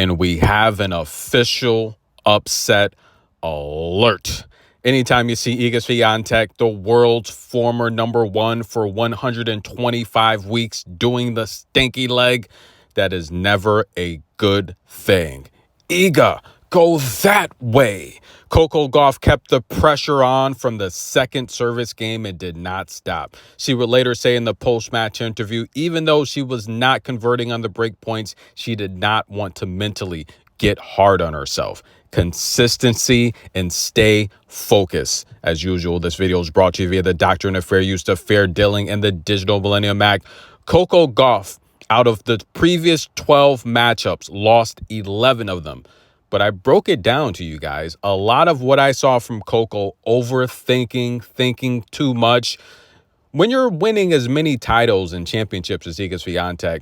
and we have an official upset alert. Anytime you see Iga Swiatek, the world's former number one for 125 weeks, doing the stinky leg, that is never a good thing. Iga, go that way. Coco Gauff kept the pressure on from the second service game and did not stop. She would later say in the post-match interview, even though she was not converting on the break points, she did not want to mentally get hard on herself. Consistency and stay focused. As usual, this video is brought to you via the Doctrine of Fair Use of Fair Dealing and the Digital Millennium Act. Coco Gauff, out of the previous 12 matchups, lost 11 of them. But I broke it down to you guys. A lot of what I saw from Coco, overthinking, thinking too much. When you're winning as many titles and championships as Iga Swiatek,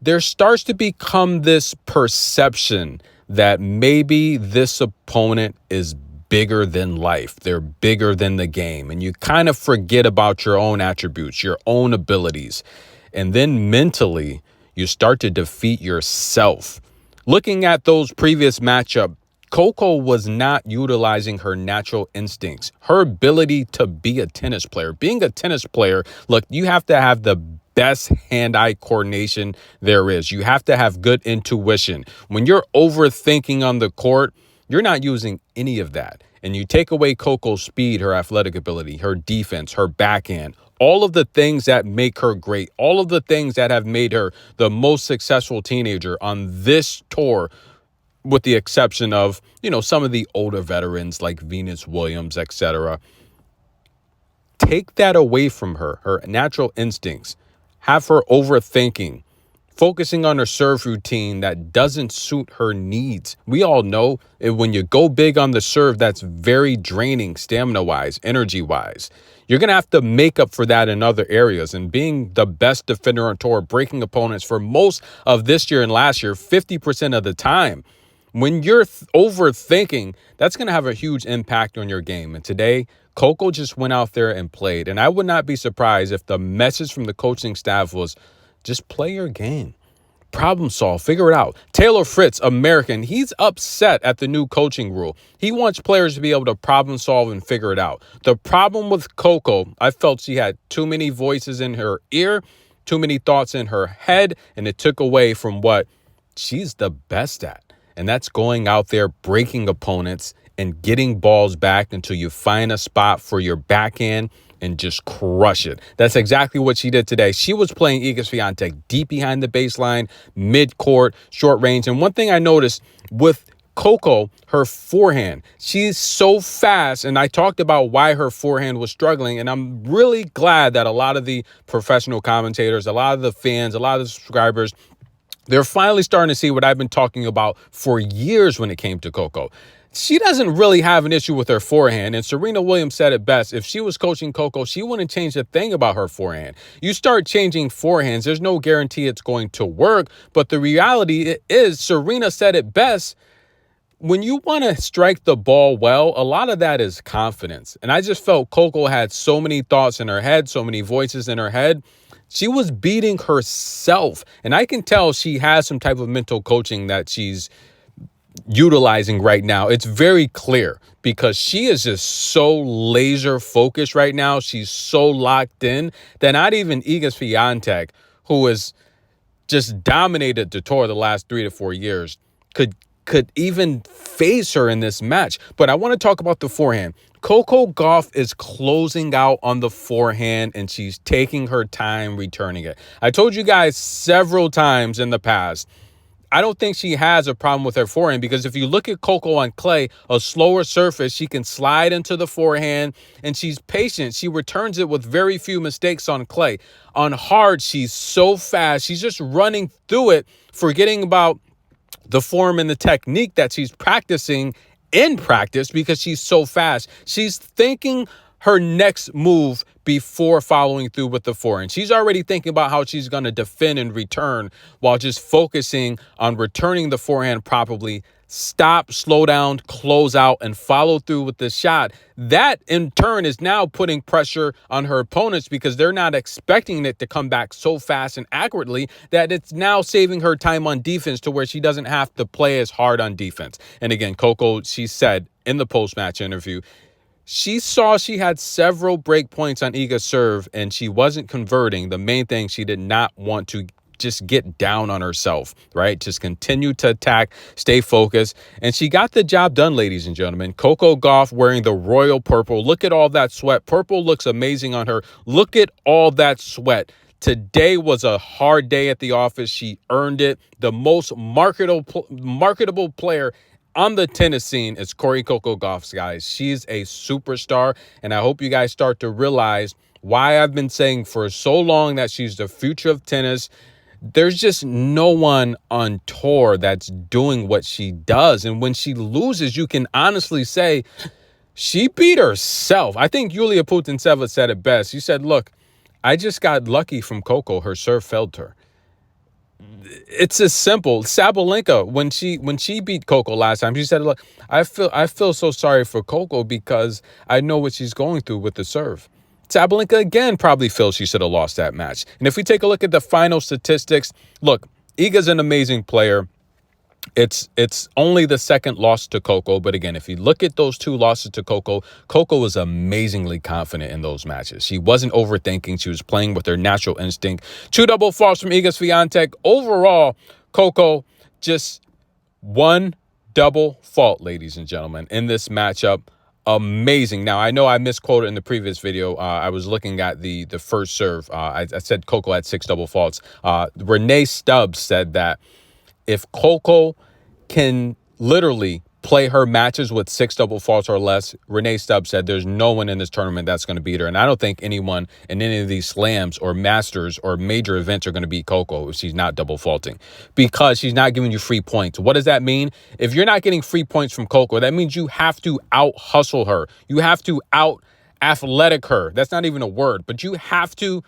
there starts to become this perception that maybe this opponent is bigger than life. They're bigger than the game. And you kind of forget about your own attributes, your own abilities. And then mentally, you start to defeat yourself. Looking at those previous matchups, Coco was not utilizing her natural instincts, her ability to be a tennis player. Being a tennis player, look, you have to have the best hand-eye coordination there is. You have to have good intuition. When you're overthinking on the court, you're not using any of that. And you take away Coco's speed, her athletic ability, her defense, her backhand, all of the things that make her great, all of the things that have made her the most successful teenager on this tour, with the exception of, some of the older veterans like Venus Williams, etc. Take that away from her, her natural instincts. Have her overthinking, focusing on her serve routine that doesn't suit her needs. We all know when you go big on the serve, that's very draining stamina-wise, energy-wise. You're going to have to make up for that in other areas. And being the best defender on tour, breaking opponents for most of this year and last year, 50% of the time. When you're overthinking, that's going to have a huge impact on your game. And today, Coco just went out there and played. And I would not be surprised if the message from the coaching staff was just play your game. Problem solve, figure it out. Taylor Fritz, American, he's upset at the new coaching rule. He wants players to be able to problem solve and figure it out. The problem with Coco, I felt she had too many voices in her ear, too many thoughts in her head, and it took away from what she's the best at. And that's going out there, breaking opponents and getting balls back until you find a spot for your backhand and just crush it. That's exactly what she did today. She was playing Iga Swiatek deep behind the baseline, mid-court, short range. And one thing I noticed with Coco, her forehand, she's so fast. And I talked about why her forehand was struggling. And I'm really glad that a lot of the professional commentators, a lot of the fans, a lot of the subscribers, they're finally starting to see what I've been talking about for years when it came to Coco. She doesn't really have an issue with her forehand. And Serena Williams said it best. If she was coaching Coco, she wouldn't change a thing about her forehand. You start changing forehands, there's no guarantee it's going to work. But the reality is, Serena said it best, when you want to strike the ball well, a lot of that is confidence. And I just felt Coco had so many thoughts in her head, so many voices in her head. She was beating herself. And I can tell she has some type of mental coaching that she's utilizing right now. It's very clear because she is just so laser focused right now. She's so locked in that not even Iga Swiatek, who has just dominated the tour the last 3 to 4 years, could even face her in this match. But I want to talk about the forehand. Coco Gauff is closing out on the forehand and she's taking her time returning it. I told you guys several times in the past, I don't think she has a problem with her forehand because if you look at Coco on clay, a slower surface, she can slide into the forehand and she's patient. She returns it with very few mistakes on clay. On hard, she's so fast. She's just running through it, forgetting about the form and the technique that she's practicing in practice because she's so fast. She's thinking her next move before following through with the forehand. She's already thinking about how she's going to defend and return while just focusing on returning the forehand properly. Stop, slow down, close out, and follow through with the shot. That, in turn, is now putting pressure on her opponents because they're not expecting it to come back so fast and accurately that it's now saving her time on defense to where she doesn't have to play as hard on defense. And again, Coco, she said in the post-match interview, she saw she had several break points on Iga's serve and she wasn't converting. The main thing, she did not want to just get down on herself, right? Just continue to attack, stay focused. And she got the job done, ladies and gentlemen. Coco Gauff wearing the royal purple. Look at all that sweat. Purple looks amazing on her. Look at all that sweat. Today was a hard day at the office. She earned it. The most marketable player on the tennis scene is Coco Gauff, guys. She's a superstar, and I hope you guys start to realize why I've been saying for so long that she's the future of tennis. There's just no one on tour that's doing what she does. And when she loses, you can honestly say she beat herself. I think Yulia Putintseva said it best. She said, look, I just got lucky from Coco. Her serve failed her. It's as simple. Sabalenka, when she beat Coco last time, she said, look, I feel so sorry for Coco because I know what she's going through with the serve. Sabalenka again probably feels she should have lost that match. And if we take a look at the final statistics, look, Iga's an amazing player. It's only the second loss to Coco. But again, if you look at those two losses to Coco, Coco was amazingly confident in those matches. She wasn't overthinking. She was playing with her natural instinct. 2 double faults from Iga Swiatek. Overall, Coco just 1 double fault, ladies and gentlemen, in this matchup. Amazing. Now, I know I misquoted in the previous video. I was looking at the first serve. I said Coco had 6 double faults. Renee Stubbs said that if Coco can literally play her matches with 6 double faults or less, Renee Stubbs said there's no one in this tournament that's going to beat her. And I don't think anyone in any of these slams or masters or major events are going to beat Coco if she's not double faulting because she's not giving you free points. What does that mean? If you're not getting free points from Coco, that means you have to out hustle her. You have to out athletic her. That's not even a word, but you have to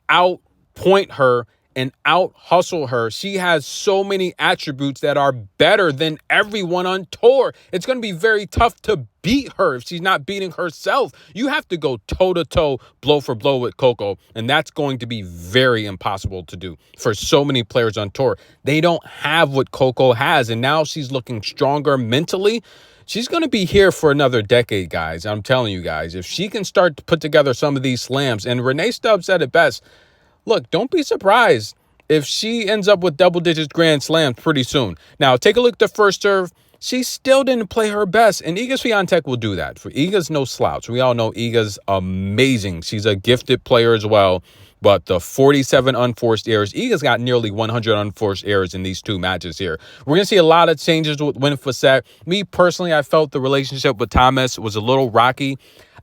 out point her and out hustle her. She has so many attributes that are better than everyone on tour. It's going to be very tough to beat her if she's not beating herself. You have to go toe-to-toe, blow for blow with Coco, and that's going to be very impossible to do for so many players on tour. They don't have what Coco has, and now she's looking stronger mentally. She's going to be here for another decade, guys. I'm telling you guys, if she can start to put together some of these slams, and Renee Stubbs said it best, look, don't be surprised if she ends up with double-digits grand slams pretty soon. Now, take a look at the first serve. She still didn't play her best, and Iga Swiatek will do that. For Iga's no slouch. We all know Iga's amazing. She's a gifted player as well. But the 47 unforced errors, Iga's got nearly 100 unforced errors in these 2 matches here. We're going to see a lot of changes with win for set. Me, personally, I felt the relationship with Thomas was a little rocky.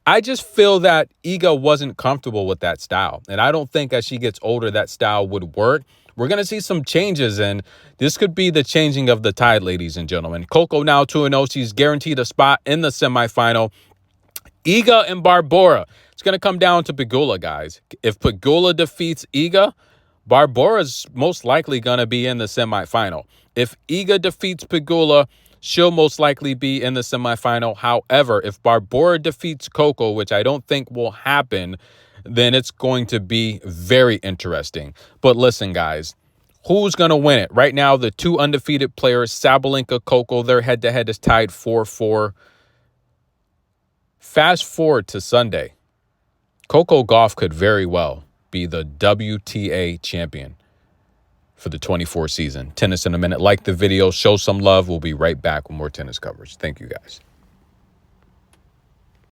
I just feel that Iga wasn't comfortable with that style. And I don't think as she gets older, that style would work. We're going to see some changes, and this could be the changing of the tide, ladies and gentlemen. Coco now 2-0. She's guaranteed a spot in the semifinal. Iga and Barbora. It's going to come down to Pegula, guys. If Pegula defeats Iga, Barbora's most likely going to be in the semifinal. If Iga defeats Pegula, she'll most likely be in the semifinal. However, if Barbora defeats Coco, which I don't think will happen, then it's going to be very interesting. But listen, guys, who's going to win it? Right now, the 2 undefeated players, Sabalenka, Coco, their head-to-head is tied 4-4. Fast forward to Sunday. Coco Gauff could very well be the WTA champion for the 24 season. Tennis in a Minute. Like the video, show some love. We'll be right back with more tennis coverage. Thank you, guys.